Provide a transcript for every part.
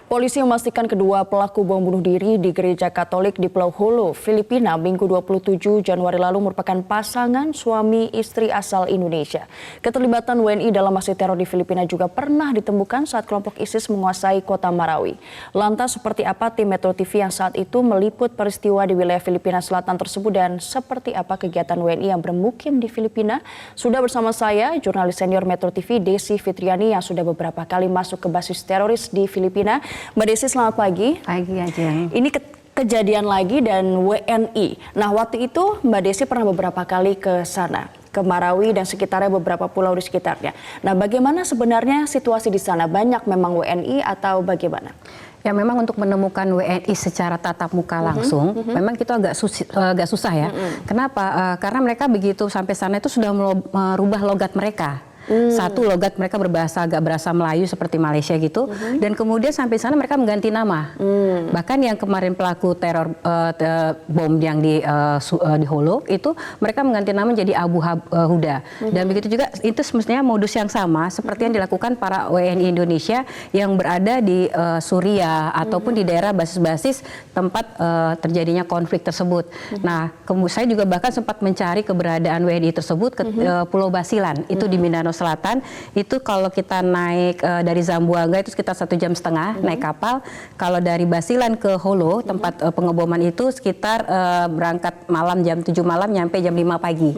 Polisi memastikan kedua pelaku bom bunuh diri di gereja Katolik di Pulau Holo, Filipina, Minggu 27 Januari lalu merupakan pasangan suami istri asal Indonesia. Keterlibatan WNI dalam aksi teror di Filipina juga pernah ditemukan saat kelompok ISIS menguasai kota Marawi. Lantas seperti apa tim Metro TV yang saat itu meliput peristiwa di wilayah Filipina Selatan tersebut dan seperti apa kegiatan WNI yang bermukim di Filipina? Sudah bersama saya, jurnalis senior Metro TV Desi Fitriani yang sudah beberapa kali masuk ke basis teroris di Filipina. Mbak Desi, selamat pagi. Pagi aja. Ini kejadian lagi dan WNI. Nah, waktu itu Mbak Desi pernah beberapa kali ke sana, ke Marawi dan sekitarnya, beberapa pulau di sekitarnya. Nah, bagaimana sebenarnya situasi di sana? Banyak memang WNI atau bagaimana? Ya, memang untuk menemukan WNI secara tatap muka langsung, memang itu agak susah ya. Kenapa? Karena mereka begitu sampai sana itu sudah merubah logat mereka. Satu, logat mereka agak berasa Melayu seperti Malaysia gitu, dan kemudian sampai sana mereka mengganti nama. Bahkan yang kemarin pelaku teror bom yang di Holo itu mereka mengganti nama menjadi Abu Huda. Dan begitu juga itu semestinya modus yang sama seperti yang dilakukan para WNI Indonesia yang berada di Suriah ataupun di daerah basis-basis tempat terjadinya konflik tersebut. Nah, saya juga bahkan sempat mencari keberadaan WNI tersebut ke Pulau Basilan, itu di Mindanao Selatan. Itu kalau kita naik dari Zamboanga itu sekitar 1,5 jam naik kapal. Kalau dari Basilan ke Holo tempat pengeboman itu sekitar berangkat malam jam 7 malam nyampe jam 5 pagi.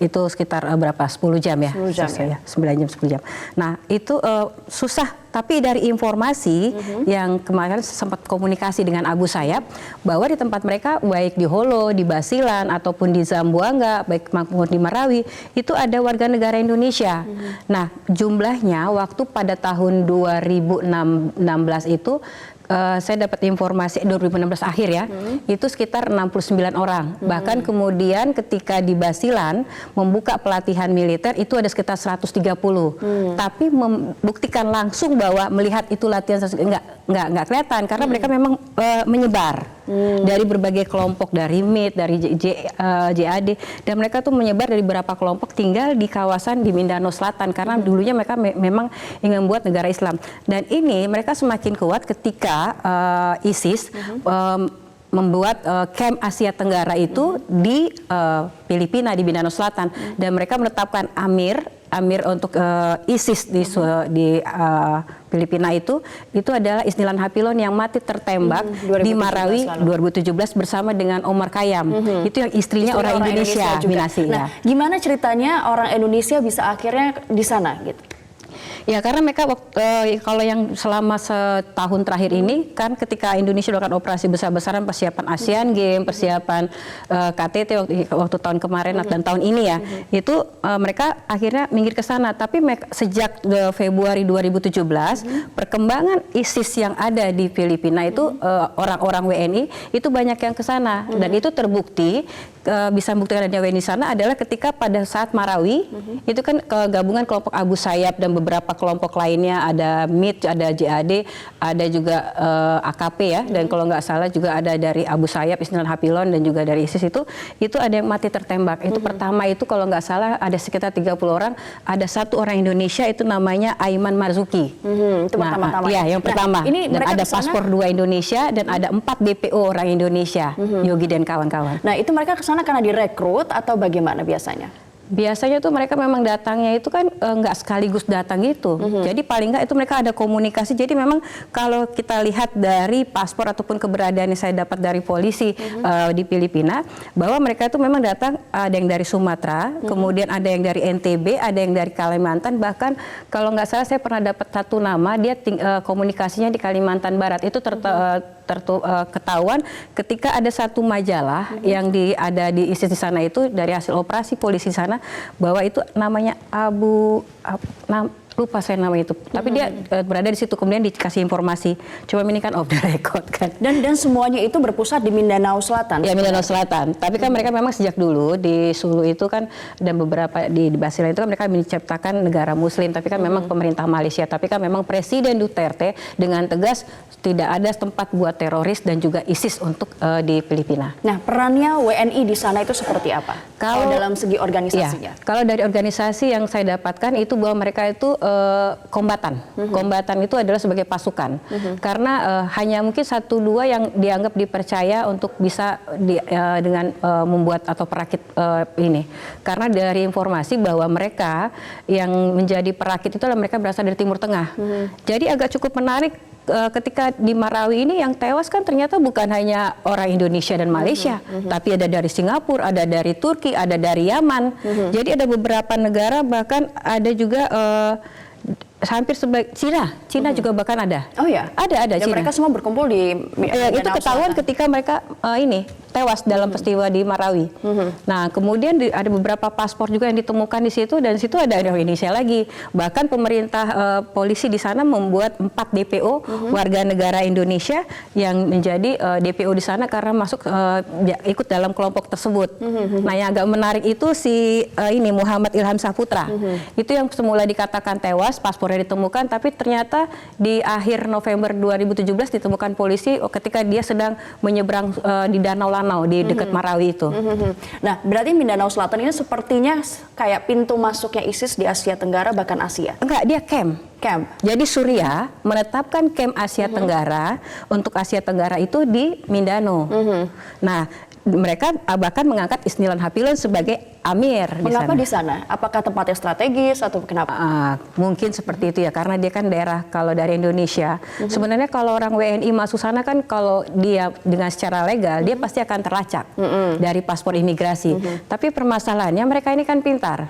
Itu sekitar berapa? 10 jam ya? 10 jam ya? 9 jam 10 jam. Nah, itu susah. Tapi dari informasi yang kemarin sempat komunikasi dengan Abu Sayyaf, bahwa di tempat mereka baik di Holo, di Basilan ataupun di Zamboanga, baik maupun di Marawi, itu ada warga negara Indonesia. Nah, jumlahnya waktu pada tahun 2016 itu saya dapat informasi 2016 akhir ya, itu sekitar 69 orang. Bahkan kemudian ketika di Basilan membuka pelatihan militer itu ada sekitar 130. Tapi membuktikan langsung bahwa melihat itu latihan nggak kelihatan karena mereka memang menyebar dari berbagai kelompok, dari MIT, dari JAD, dan mereka tuh menyebar dari beberapa kelompok tinggal di kawasan di Mindanao Selatan karena dulunya mereka memang ingin membuat negara Islam. Dan ini mereka semakin kuat ketika ISIS membuat camp Asia Tenggara itu di Filipina, di Mindanao Selatan, dan mereka menetapkan Amir untuk ISIS di Filipina itu adalah Isnilan Hapilon yang mati tertembak di Marawi 2017 bersama dengan Omar Khayyam. Itu yang istrinya orang Indonesia Minasi. Nah, gimana ceritanya orang Indonesia bisa akhirnya di sana gitu? Ya, karena mereka kalau yang selama setahun terakhir ini kan ketika Indonesia melakukan operasi besar-besaran, persiapan Asian Games, persiapan KTT waktu tahun kemarin dan tahun ini ya, itu mereka akhirnya minggir ke sana. Tapi sejak Februari 2017 perkembangan ISIS yang ada di Filipina itu orang-orang WNI itu banyak yang ke sana, dan itu terbukti bisa membuktikan adanya WNI di sana adalah ketika pada saat Marawi itu kan gabungan kelompok Abu Sayyaf dan beberapa kelompok lainnya, ada MIT, ada JAD, ada juga AKP ya, dan kalau nggak salah juga ada dari Abu Sayyaf, Isnilan Hapilon, dan juga dari ISIS itu ada yang mati tertembak. Itu pertama itu kalau nggak salah ada sekitar 30 orang, ada satu orang Indonesia itu namanya Aiman Marzuki. Itu pertama-tama. Iya, yang pertama. Ini dan ada paspor 2 Indonesia dan ada 4 DPO orang Indonesia, Yogi dan kawan-kawan. Nah, itu mereka ke sana karena direkrut atau bagaimana biasanya? Biasanya tuh mereka memang datangnya itu kan nggak sekaligus datang gitu. Jadi paling nggak itu mereka ada komunikasi. Jadi memang kalau kita lihat dari paspor ataupun keberadaan yang saya dapat dari polisi di Filipina, bahwa mereka itu memang datang, ada yang dari Sumatera, kemudian ada yang dari NTB, ada yang dari Kalimantan, bahkan kalau nggak salah saya pernah dapat satu nama, dia komunikasinya di Kalimantan Barat. Itu ketahuan ketika ada satu majalah yang ada di ISIS di sana, itu dari hasil operasi polisi di sana, bahwa itu namanya lupa saya nama itu, tapi dia berada di situ, kemudian dikasih informasi. Coba ini kan off the record kan. Dan semuanya itu berpusat di Mindanao Selatan. Ya, Mindanao Selatan. Tapi kan mereka memang sejak dulu di Sulu itu kan, dan beberapa di Basilan itu kan mereka menciptakan negara Muslim. Tapi kan memang pemerintah Malaysia. Tapi kan memang Presiden Duterte dengan tegas tidak ada tempat buat teroris dan juga ISIS untuk di Filipina. Nah, perannya WNI di sana itu seperti apa? Kalau dalam segi organisasinya? Ya, kalau dari organisasi yang saya dapatkan itu bahwa mereka itu kombatan. Kombatan itu adalah sebagai pasukan. Karena hanya mungkin 1-2 yang dianggap dipercaya untuk bisa dengan membuat atau perakit ini. Karena dari informasi bahwa mereka yang menjadi perakit itu adalah mereka berasal dari Timur Tengah. Jadi agak cukup menarik ketika di Marawi ini yang tewas kan ternyata bukan hanya orang Indonesia dan Malaysia, tapi ada dari Singapura, ada dari Turki, ada dari Yaman. Jadi ada beberapa negara, bahkan ada juga hampir sebagai Cina juga bahkan ada. Oh ya? Ada Dan Cina. mereka semua berkumpul di Itu ketahuan ketika mereka ini tewas dalam peristiwa di Marawi. Nah, kemudian ada beberapa paspor juga yang ditemukan di situ, dan situ ada Indonesia lagi. Bahkan pemerintah polisi di sana membuat 4 DPO warga negara Indonesia yang menjadi DPO di sana karena masuk ikut dalam kelompok tersebut. Nah, yang agak menarik itu si ini Muhammad Ilham Saputra. Itu yang semula dikatakan tewas, paspornya ditemukan, tapi ternyata di akhir November 2017 ditemukan polisi ketika dia sedang menyeberang di Danau Lanau di dekat Marawi itu. Nah, berarti Mindanao Selatan ini sepertinya kayak pintu masuknya ISIS di Asia Tenggara, bahkan Asia. Enggak, dia camp. Jadi Suriah menetapkan camp Asia Tenggara untuk Asia Tenggara itu di Mindanao. Nah, mereka bahkan mengangkat Isnilan Hapilon sebagai Amir di sana. Mengapa di sana? Apakah tempatnya strategis atau kenapa? Mungkin seperti itu ya, karena dia kan daerah kalau dari Indonesia. Sebenarnya kalau orang WNI masuk sana kan kalau dia dengan secara legal, dia pasti akan terlacak dari paspor imigrasi. Tapi permasalahannya mereka ini kan pintar.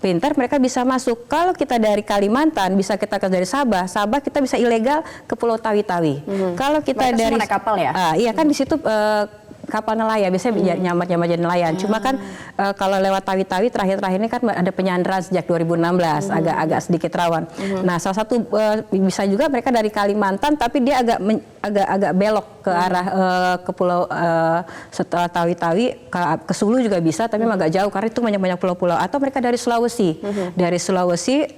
Pintar, mereka bisa masuk. Kalau kita dari Kalimantan, bisa kita dari Sabah kita bisa ilegal ke Pulau Tawi-Tawi. Kalau kita mereka dari naik kapal ya? Iya kan di situ kapal nelayan, biasanya nyamar-nyamar jadi nelayan. Cuma kan kalau lewat Tawi-Tawi terakhir-terakhir ini kan ada penyanderaan sejak 2016, agak sedikit rawan. Nah, salah satu bisa juga mereka dari Kalimantan, tapi dia agak belok ke arah ke pulau setelah Tawi-Tawi ke Sulu juga bisa, tapi agak jauh karena itu banyak pulau-pulau. Atau mereka dari Sulawesi,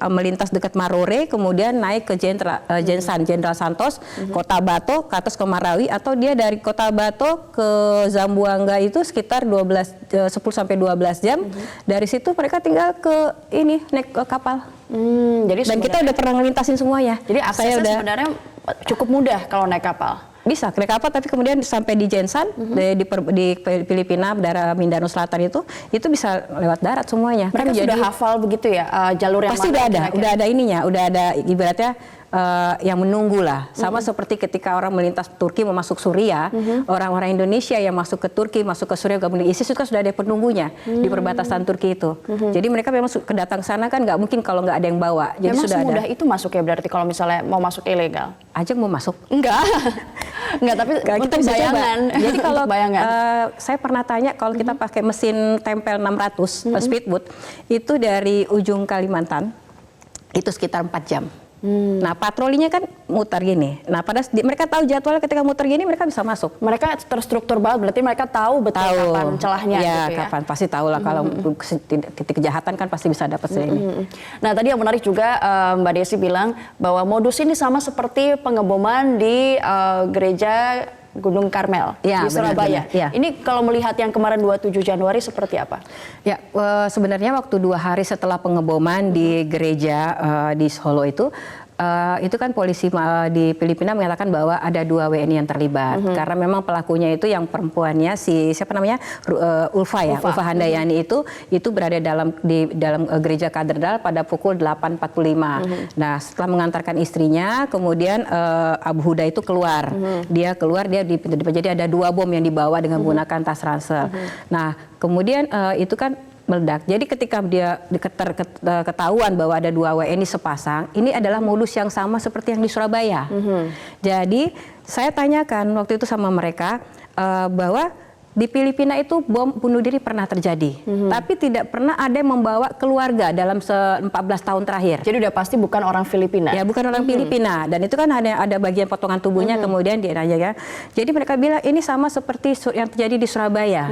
melintas dekat Marore, kemudian naik ke Jenderal Santos, Kota Bato, ke atas ke Marawi, atau dia dari Kota Bato ke Zamboanga itu sekitar 10 sampai 12 jam. Dari situ mereka tinggal ke ini naik kapal. Dan kita udah pernah ngelintasin semuanya. Jadi aksesnya sebenarnya cukup mudah kalau naik kapal. Bisa naik kapal, tapi kemudian sampai di Jensan di Filipina, daerah Mindanao Selatan itu bisa lewat darat semuanya. Mereka sudah hafal begitu ya jalur yang pasti mana? Udah ada ininya, udah ada ibaratnya yang menunggu lah. Sama seperti ketika orang melintas Turki mau masuk Suriah, orang-orang Indonesia yang masuk ke Turki, masuk ke Suriah gabung di ISIS itu kan sudah ada penunggunya di perbatasan Turki itu. Jadi mereka memang kedatang sana kan nggak mungkin kalau nggak ada yang bawa. Jadi memang sudah semudah ada. itu masuk ya, berarti kalau misalnya mau masuk ilegal? Ajeng mau masuk? Enggak. Enggak, tapi kita bisa bayangan. Jadi kalau bayangan. Saya pernah tanya kalau kita pakai mesin tempel 600 speedboat itu dari ujung Kalimantan itu sekitar 4 jam. Nah, patrolinya kan muter gini. Nah, mereka tahu jadwalnya, ketika muter gini mereka bisa masuk. Mereka terstruktur banget, berarti mereka tahu betul kapan celahnya. Ya, gitu ya. kapan pasti tahu lah. Kalau titik kejahatan kan pasti bisa dapat ini. Nah, tadi yang menarik juga Mbak Desi bilang bahwa modus ini sama seperti pengeboman di gereja Gunung Karmel di Surabaya. Ya. Ini kalau melihat yang kemarin 27 Januari seperti apa? Ya, sebenarnya waktu 2 hari setelah pengeboman di gereja di Solo itu kan polisi di Filipina mengatakan bahwa ada 2 WNI yang terlibat karena memang pelakunya itu yang perempuannya Ulfa Handayani itu berada di dalam gereja katedral pada pukul 8.45. Nah, setelah mengantarkan istrinya, kemudian Abu Huda itu keluar. Dia jadi ada 2 bom yang dibawa dengan menggunakan tas ransel. Nah, kemudian itu kan meledak. Jadi ketika dia ketahuan bahwa ada 2 WNI sepasang, ini adalah modus yang sama seperti yang di Surabaya. Jadi saya tanyakan waktu itu sama mereka bahwa di Filipina itu bom bunuh diri pernah terjadi, tapi tidak pernah ada yang membawa keluarga dalam 14 tahun terakhir. Jadi udah pasti bukan orang Filipina. Ya, bukan orang Filipina. Dan itu kan ada bagian potongan tubuhnya kemudian ya. Jadi mereka bilang ini sama seperti yang terjadi di Surabaya.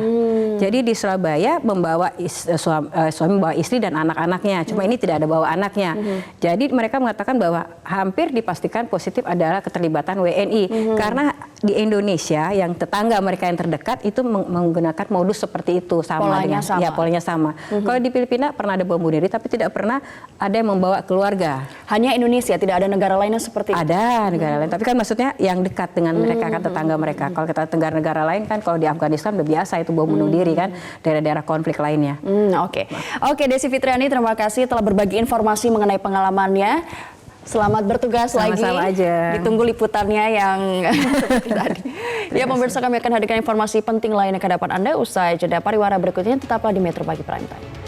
Jadi di Surabaya membawa suami membawa istri dan anak-anaknya. Cuma ini tidak ada bawa anaknya. Jadi mereka mengatakan bahwa hampir dipastikan positif adalah keterlibatan WNI. Karena di Indonesia yang tetangga mereka yang terdekat itu menggunakan modus seperti itu Polanya sama. Ya, polanya sama. Kalau di Filipina pernah ada bom bunuh diri, tapi tidak pernah ada yang membawa keluarga. Hanya Indonesia, tidak ada negara lainnya seperti itu? Ada negara lain, tapi kan maksudnya yang dekat dengan mereka, kan tetangga mereka. Kalau kita negara-negara lain kan, kalau di Afghanistan udah biasa itu bom bunuh diri kan, daerah-daerah konflik lainnya. Oke, Desi Fitriani, terima kasih telah berbagi informasi mengenai pengalamannya. Selamat bertugas Sama-sama lagi. aja. Ditunggu liputannya yang seperti tadi. Ya, pemirsa, kami akan hadirkan informasi penting lainnya ke hadapan Anda usai jeda pariwara berikutnya. Tetaplah di Metro Pagi Prime Time.